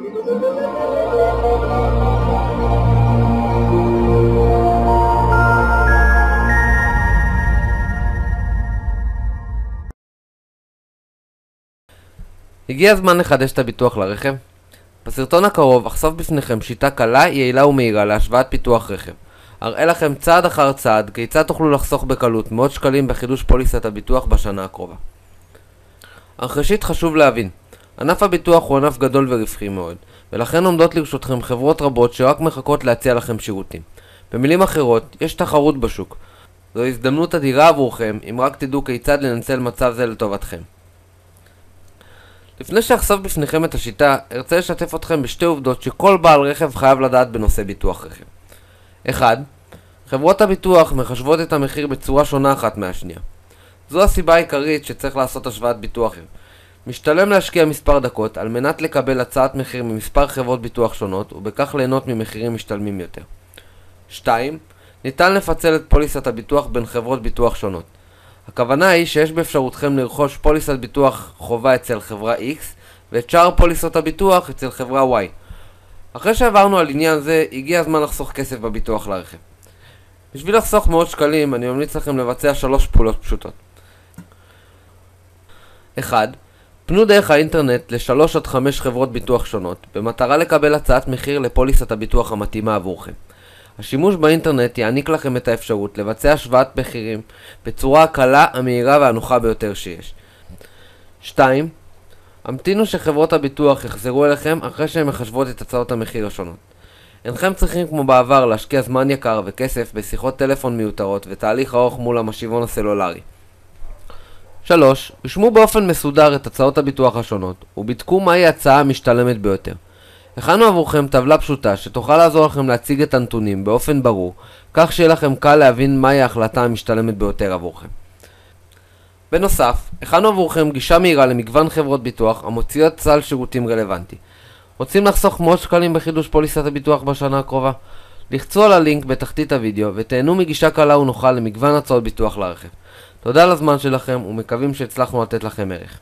הגיע הזמן לחדש את הביטוח לרכב. בסרטון הקרוב אחשוף בפניכם שיטה קלה, יעילה ומהירה להשוואת ביטוח רכב. אראה לכם צעד אחר צעד כיצד תוכלו לחסוך בקלות מאות שקלים בחידוש פוליסת הביטוח בשנה הקרובה. אך ראשית חשוב להבין, ענף הביטוח הוא ענף גדול ורווחי מאוד, ולכן עומדות לרשותכם חברות רבות שרק מחכות להציע לכם שירותים. במילים אחרות, יש תחרות בשוק. זו הזדמנות אדירה עבורכם אם רק תדעו כיצד לנצל מצב זה לטובתכם. לפני שאחשוף בפניכם את השיטה, ארצה לשתף אתכם בשתי עובדות שכל בעל רכב חייב לדעת בנושא ביטוח רכב. 1. חברות הביטוח מחשבות את המחיר בצורה שונה אחת מהשנייה. זו הסיבה העיקרית שצריך לעשות השוואת ביטוח רכב. משתלם להשקיע מספר דקות על מנת לקבל הצעת מחיר ממספר חברות ביטוח שונות ובכך ליהנות ממחירים משתלמים יותר. 2. ניתן לפצל את פוליסת הביטוח בין חברות ביטוח שונות. הכוונה היא שיש באפשרותכם לרכוש פוליסת ביטוח חובה אצל חברה X ואת שאר פוליסות הביטוח אצל חברה Y. אחרי שעברנו על עניין זה, הגיע הזמן לחסוך כסף בביטוח לרכב. בשביל לחסוך מאות שקלים, אני ממליץ לכם לבצע 3 פעולות פשוטות. 1. פנו דרך האינטרנט ל3 עד 5 חברות ביטוח שונות, במטרה לקבל הצעת מחיר לפוליסת הביטוח המתאימה עבורכם. השימוש באינטרנט יעניק לכם את האפשרות לבצע השוואת מחירים בצורה הקלה, המהירה והנוחה ביותר שיש. 2. המתינו שחברות הביטוח יחזרו אליכם אחרי שהן מחשבות את הצעות המחיר השונות. אינכם צריכים כמו בעבר להשקיע זמן יקר וכסף בשיחות טלפון מיותרות ותהליך ארוך מול המשיבון הסלולרי. 3. רשמו באופן מסודר את הצעות הביטוח השונות ובדקו מהי ההצעה המשתלמת ביותר. הכנו עבורכם טבלה פשוטה שתוכל לעזור לכם להציג את הנתונים באופן ברור, כך שיהיה לכם קל להבין מהי ההחלטה המשתלמת ביותר עבורכם. בנוסף, הכנו עבורכם גישה מהירה למגוון חברות ביטוח המוציאות סל שירותים רלוונטי. רוצים לחסוך מאות שקלים בחידוש פוליסת הביטוח בשנה הקרובה? לחצו על הלינק בתחתית הוידאו ותהנו מגישה קלה ונוחה למגוון הצעות ביטוח לרכב. תודה על הזמן שלכם ומקווים שהצלחנו לתת לכם ערך.